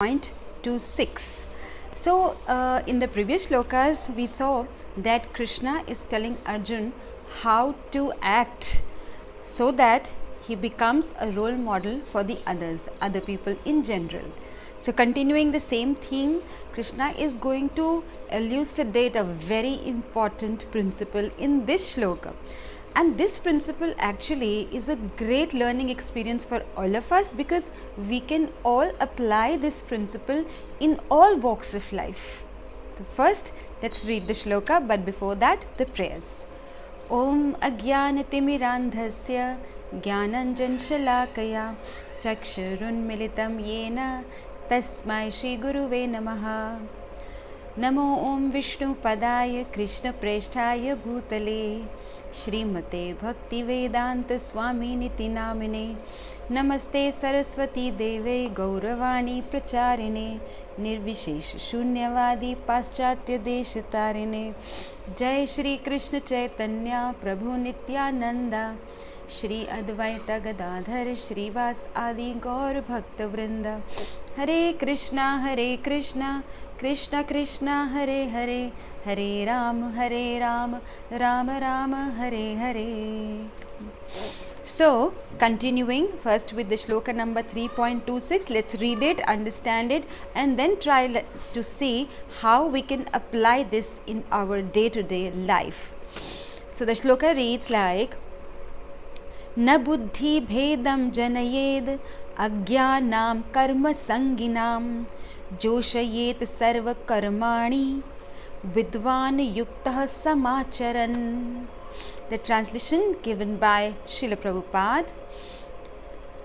3.26. So, in the previous shlokas, we saw that Krishna is telling Arjun how to act so that he becomes a role model for the others, other people in general. So, continuing the same theme, Krishna is going to elucidate a very important principle in this shloka. And this principle actually is a great learning experience for all of us, because we can all apply this principle in all walks of life. So first, let's read the shloka, but before that, the prayers. Om Ajnanatimirandhasya Jnananjan Shalakaya Chakshurunmilitam Yena Tasmai Shri Guruve Namaha. Namo Om Vishnu Padaya Krishna Preshthaya Bhutale Srimate Bhaktivedanta Swami Niti Namine Namaste Saraswati Deve Gauravani Pracharine Nirvishesh Shunyavadi Paschatya Deshatarine Jai Shri Krishna Chaitanya Prabhu Nityananda Shri Advaita Gadadhar Shrivas Adi Gaur Bhakta Vrinda Hare Krishna Krishna Krishna Hare Hare Hare Ram Rama Rama Hare Hare. So, continuing first with the shloka number 3.26, let's read it, understand it, and then try to see how we can apply this in our day-to-day life. So, the shloka reads like, न बुद्धि भेदम जनयेद अज्ञानाम कर्म संगिनाम जोशयेत सर्व कर्माणि विद्वान युक्तः समाचरन्. The translation given by Srila Prabhupada: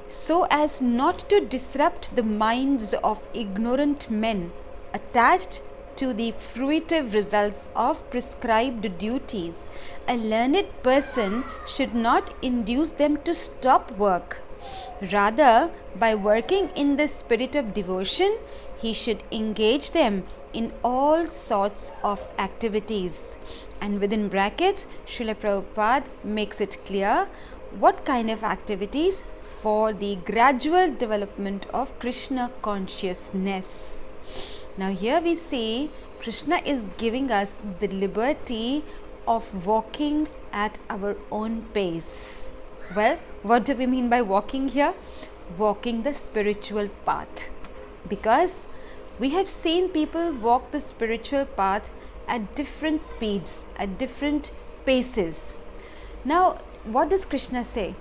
so as not to disrupt the minds of ignorant men attached to the fruitive results of prescribed duties, a learned person should not induce them to stop work. Rather, by working in the spirit of devotion, he should engage them in all sorts of activities. And within brackets, Srila Prabhupada makes it clear what kind of activities: for the gradual development of Krishna consciousness. Now here we see Krishna is giving us the liberty of walking at our own pace. Well, what do we mean by walking here? Walking the spiritual path. Because we have seen people walk the spiritual path at different speeds, at different paces. Now, what does Krishna say?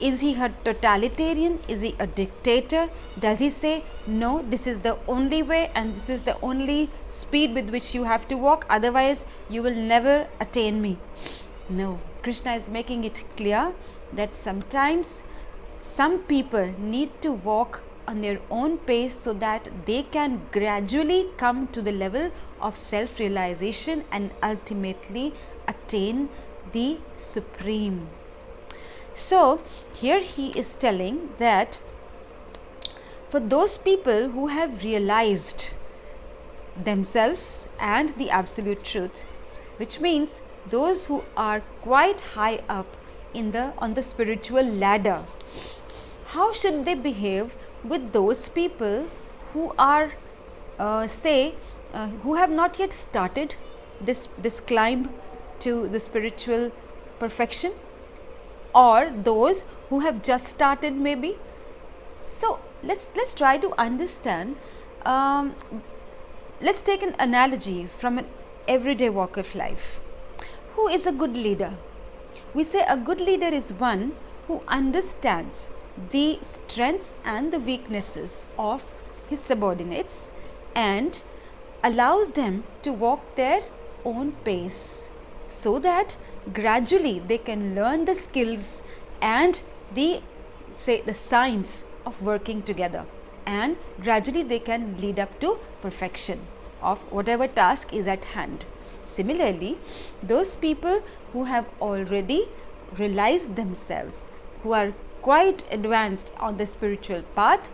Is he a totalitarian? Is he a dictator? Does he say, no, this is the only way and this is the only speed with which you have to walk, otherwise you will never attain me? No, Krishna is making it clear that sometimes some people need to walk on their own pace so that they can gradually come to the level of self-realization and ultimately attain the Supreme. So, here he is telling that for those people who have realized themselves and the absolute truth, which means those who are quite high up on the spiritual ladder, how should they behave with those people who are who have not yet started this climb to the spiritual perfection, or those who have just started maybe? So let's try to understand. Let's take an analogy from an everyday walk of life. Who is a good leader? We say a good leader is one who understands the strengths and the weaknesses of his subordinates and allows them to walk their own pace, so that gradually they can learn the skills and the science of working together, and gradually they can lead up to perfection of whatever task is at hand. Similarly, those people who have already realized themselves, who are quite advanced on the spiritual path,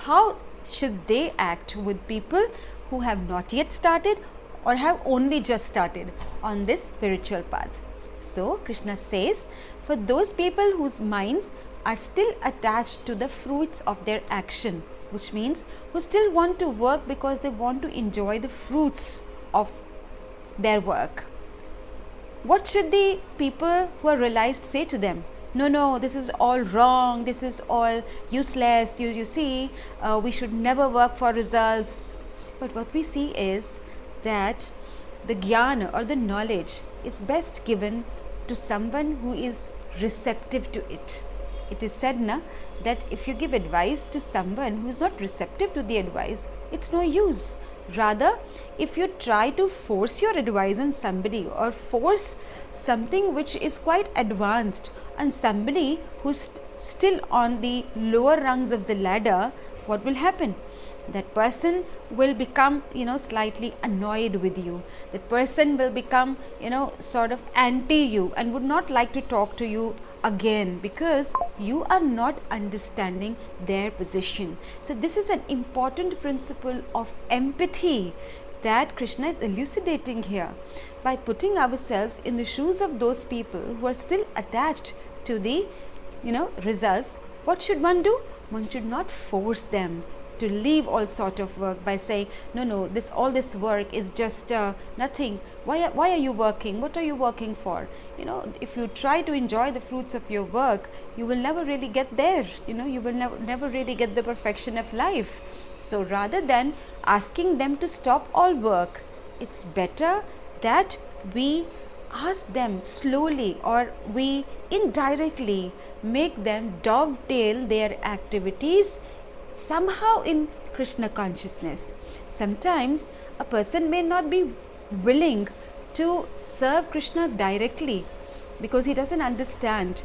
how should they act with people who have not yet started or have only just started on this spiritual path? So, Krishna says, for those people whose minds are still attached to the fruits of their action, which means who still want to work because they want to enjoy the fruits of their work. What should the people who are realized say to them? No, this is all wrong, this is all useless, you see, we should never work for results. But what we see is that the jnana or the knowledge is best given to someone who is receptive to it. It is said that if you give advice to someone who is not receptive to the advice, it's no use. Rather, if you try to force your advice on somebody or force something which is quite advanced on somebody who's still on the lower rungs of the ladder, what will happen? That person will become, slightly annoyed with you. That person will become, sort of anti you and would not like to talk to you again because you are not understanding their position. So this is an important principle of empathy that Krishna is elucidating here. By putting ourselves in the shoes of those people who are still attached to the results, what should one do? One should not force them to leave all sort of work by saying, no, all this work is just nothing. Why are you working? What are you working for? If you try to enjoy the fruits of your work, you will never really get there. You will never really get the perfection of life. So rather than asking them to stop all work, it's better that we ask them slowly or we indirectly make them dovetail their activities somehow in Krishna consciousness. Sometimes a person may not be willing to serve Krishna directly because he doesn't understand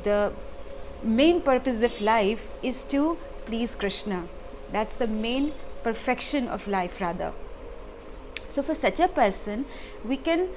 the main purpose of life is to please Krishna. That's the main perfection of life rather. So for such a person, we can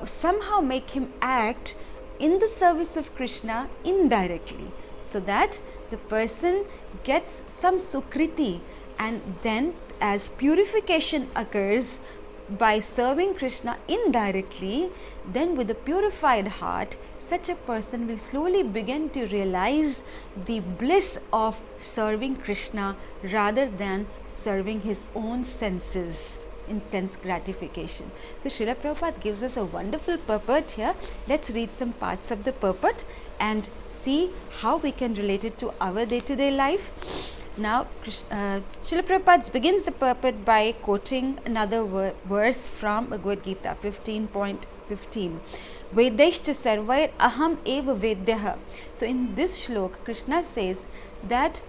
somehow make him act in the service of Krishna indirectly, so that the person gets some sukriti, and then as purification occurs by serving Krishna indirectly, then with a purified heart, such a person will slowly begin to realize the bliss of serving Krishna rather than serving his own senses in sense gratification. So Srila Prabhupada gives us a wonderful purport here. Let's read some parts of the purport and see how we can relate it to our day-to-day life. Now, Srila Prabhupada begins the purport by quoting another verse from Bhagavad Gita 15.15. Vedaishcha sarvair aham eva vedyaha. So in this shlok, Krishna says that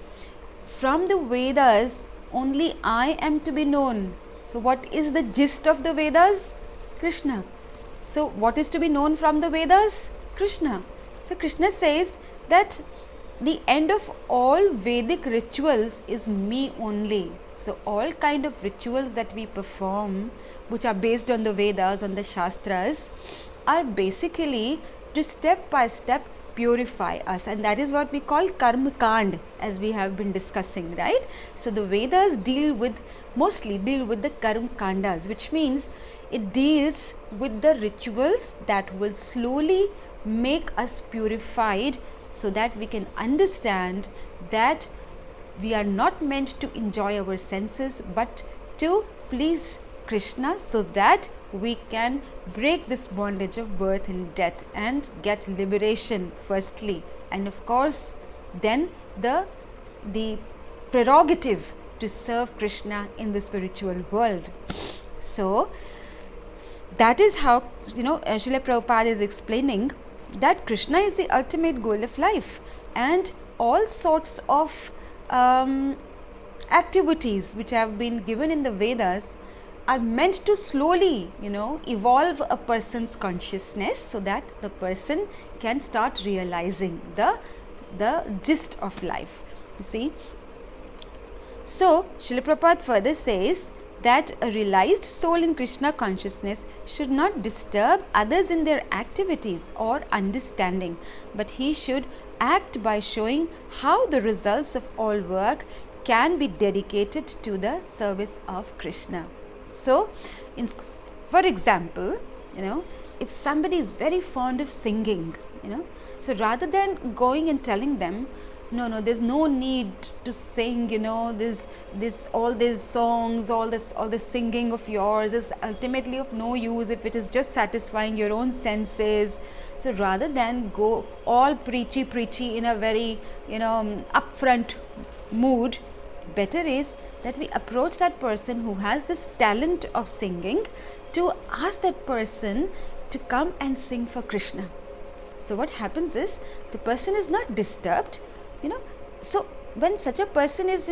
from the Vedas only I am to be known. So what is the gist of the Vedas? Krishna. So what is to be known from the Vedas? Krishna. So Krishna says that the end of all Vedic rituals is me only. So all kind of rituals that we perform, which are based on the Vedas, on the Shastras, are basically to step by step purify us, and that is what we call karma kand, as we have been discussing, right? So the Vedas mostly deal with the karma kandas, which means it deals with the rituals that will slowly make us purified, so that we can understand that we are not meant to enjoy our senses but to please Krishna, so that we can break this bondage of birth and death and get liberation firstly, and of course then the prerogative to serve Krishna in the spiritual world. So that is how Srila Prabhupada is explaining that Krishna is the ultimate goal of life, and all sorts of activities which have been given in the Vedas are meant to slowly evolve a person's consciousness, so that the person can start realizing the gist of life. You see, so Srila Prabhupada further says that a realized soul in Krishna consciousness should not disturb others in their activities or understanding, but he should act by showing how the results of all work can be dedicated to the service of Krishna. So, for example, if somebody is very fond of singing, so rather than going and telling them, no, there's no need to sing, this all these songs, all this singing of yours is ultimately of no use if it is just satisfying your own senses. So rather than go all preachy in a very upfront mood, better is that we approach that person who has this talent of singing to ask that person to come and sing for Krishna. So what happens is the person is not disturbed, so when such a person is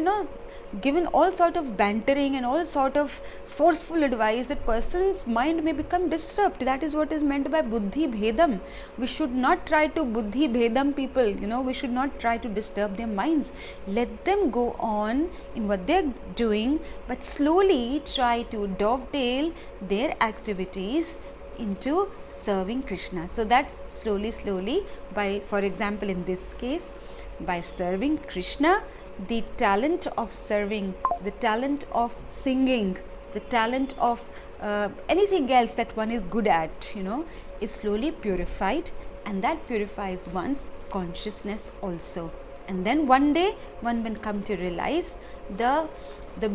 given all sort of bantering and all sort of forceful advice, that person's mind may become disturbed. That is what is meant by buddhi bhedam. We should not try to buddhi bhedam people, we should not try to disturb their minds. Let them go on in what they are doing, but slowly try to dovetail their activities into serving Krishna. So that slowly by, for example, in this case, by serving Krishna, the talent of serving, the talent of singing, the talent of anything else that one is good at, is slowly purified, and that purifies one's consciousness also. And then one day one will come to realize the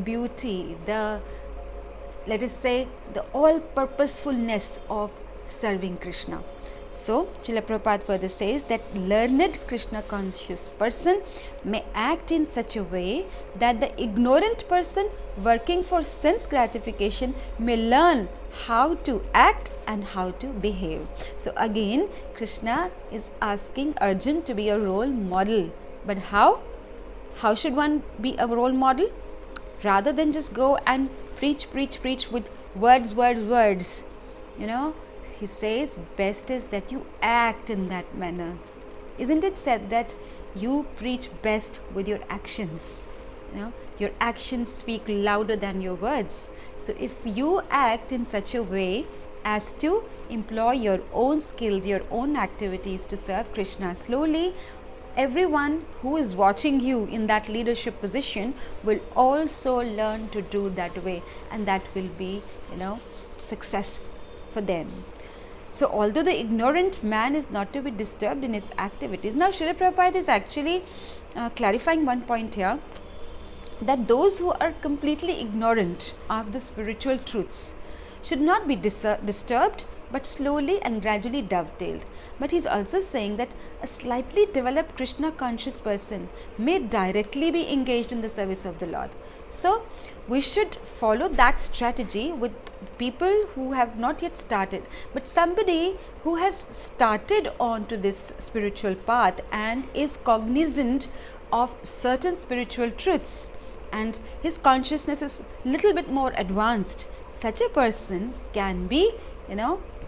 beauty, let us say, the all purposefulness of serving Krishna. So Srila Prabhupada further says that learned Krishna conscious person may act in such a way that the ignorant person working for sense gratification may learn how to act and how to behave. So again, Krishna is asking Arjun to be a role model. But how? How should one be a role model? Rather than just go and preach with words, he says best is that you act in that manner. Isn't it said that you preach best with your actions? Your actions speak louder than your words. So if you act in such a way as to employ your own skills, your own activities to serve Krishna, slowly everyone who is watching you in that leadership position will also learn to do that way, and that will be success for them. So although the ignorant man is not to be disturbed in his activities, now Srila Prabhupada is actually clarifying one point here, that those who are completely ignorant of the spiritual truths should not be disturbed, but slowly and gradually dovetailed. But he is also saying that a slightly developed Krishna conscious person may directly be engaged in the service of the Lord. So we should follow that strategy with people who have not yet started, but somebody who has started on to this spiritual path and is cognizant of certain spiritual truths, and his consciousness is little bit more advanced. Such a person can be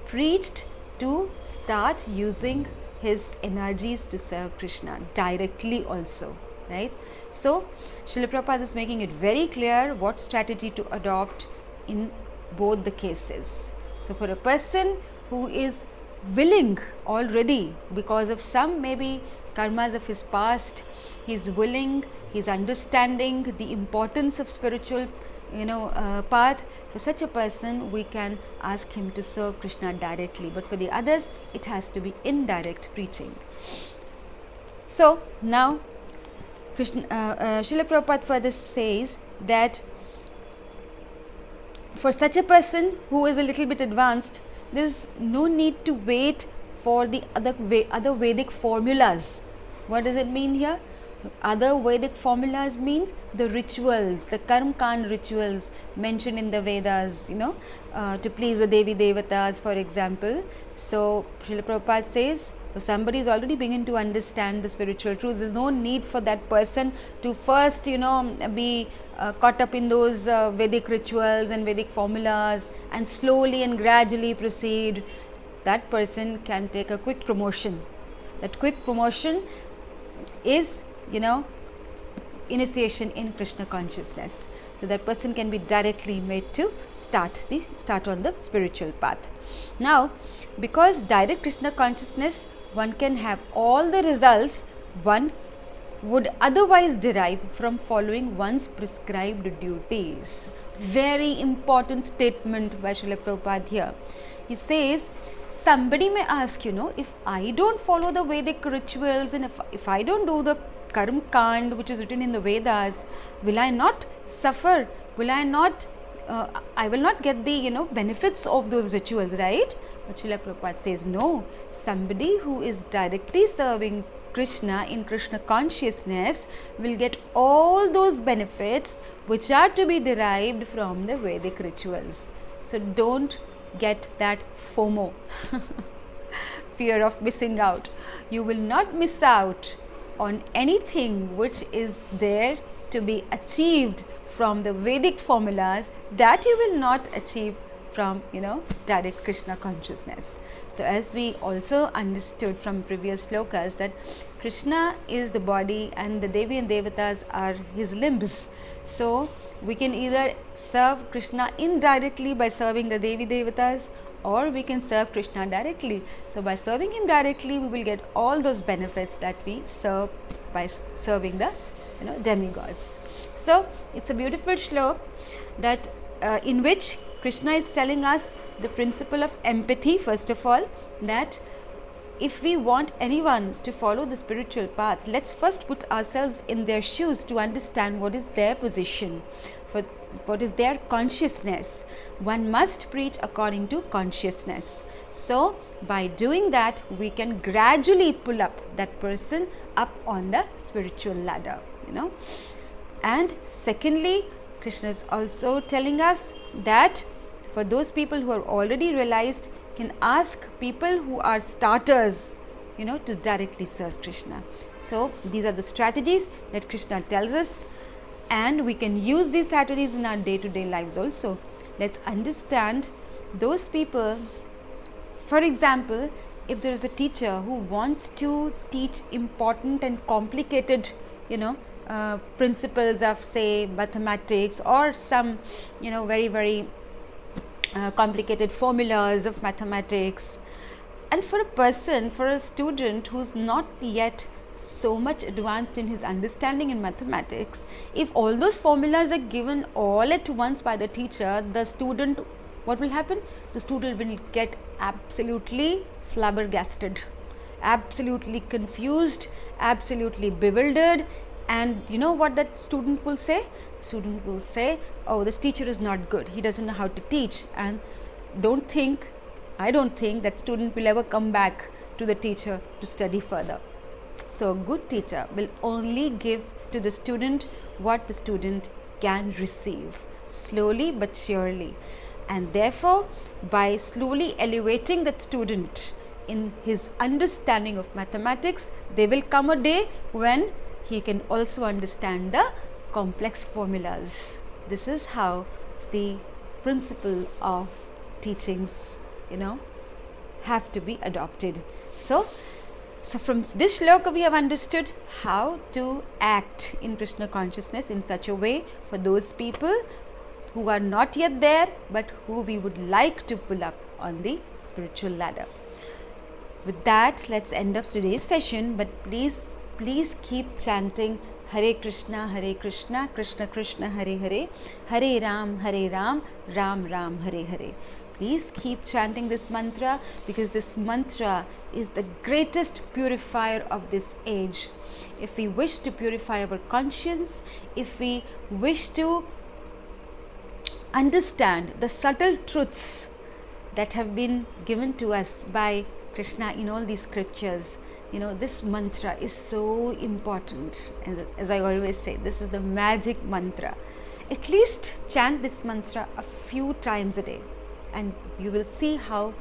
preached to start using his energies to serve Krishna directly also, right? So Srila Prabhupada is making it very clear what strategy to adopt in both the cases. So for a person who is willing already, because of some maybe karmas of his past, he is willing, he is understanding the importance of spiritual path, for such a person we can ask him to serve Krishna directly, but for the others it has to be indirect preaching. So now Srila Prabhupada further says that for such a person who is a little bit advanced, there is no need to wait for the other Vedic formulas. What does it mean here? Other Vedic formulas means the rituals, the Karm Kand rituals mentioned in the Vedas, to please the Devi Devatas, for example. So Srila Prabhupada says, for somebody is already beginning to understand the spiritual truths, there is no need for that person to first be caught up in those Vedic rituals and Vedic formulas and slowly and gradually proceed. That person can take a quick promotion. That quick promotion is initiation in Krishna consciousness. So that person can be directly made to start on the spiritual path. Now, because direct Krishna consciousness, one can have all the results one would otherwise derive from following one's prescribed duties. Very important statement by Srila Prabhupada here. He says, somebody may ask, if I don't follow the Vedic rituals and if I don't do the karma kand which is written in the Vedas, will I not suffer? Will I not, I will not get the benefits of those rituals, right? But Srila Prabhupada says no. Somebody who is directly serving Krishna in Krishna consciousness will get all those benefits which are to be derived from the Vedic rituals. So don't get that FOMO, fear of missing out. You will not miss out on anything which is there to be achieved from the Vedic formulas that you will not achieve from direct Krishna consciousness. So as we also understood from previous slokas that Krishna is the body and the Devi and Devatas are his limbs. So we can either serve Krishna indirectly by serving the Devi Devatas, or we can serve Krishna directly. So by serving him directly, we will get all those benefits that we serve by serving the demigods. So it's a beautiful shlok that in which Krishna is telling us the principle of empathy, first of all, that if we want anyone to follow the spiritual path, let's first put ourselves in their shoes to understand what is their position, for what is their consciousness. One must preach according to consciousness. So by doing that, we can gradually pull up that person up on the spiritual ladder, And secondly, Krishna is also telling us that for those people who are already realized, can ask people who are starters, to directly serve Krishna. So these are the strategies that Krishna tells us, and we can use these strategies in our day-to-day lives also. Let's understand those people. For example, if there is a teacher who wants to teach important and complicated, principles of, say, mathematics, or some, very, very complicated formulas of mathematics, and for a student who's not yet so much advanced in his understanding in mathematics, if all those formulas are given all at once by the teacher, the student, what will happen? The student will get absolutely flabbergasted, absolutely confused, absolutely bewildered. And you know what that student will say? The student will say, oh, this teacher is not good, he doesn't know how to teach. And I don't think that student will ever come back to the teacher to study further. So a good teacher will only give to the student what the student can receive, slowly but surely. And therefore, by slowly elevating that student in his understanding of mathematics, there will come a day when he can also understand the complex formulas. This is how the principle of teachings, have to be adopted. So from this shloka we have understood how to act in Krishna consciousness in such a way for those people who are not yet there, but who we would like to pull up on the spiritual ladder. With that, let's end up today's session, but please keep chanting Hare Krishna, Krishna Krishna, Hare Hare, Hare Ram, Ram Ram, Hare Hare. Please keep chanting this mantra, because this mantra is the greatest purifier of this age. If we wish to purify our conscience, if we wish to understand the subtle truths that have been given to us by Krishna in all these scriptures, this mantra is so important. As I always say, this is the magic mantra. At least chant this mantra a few times a day, and you will see how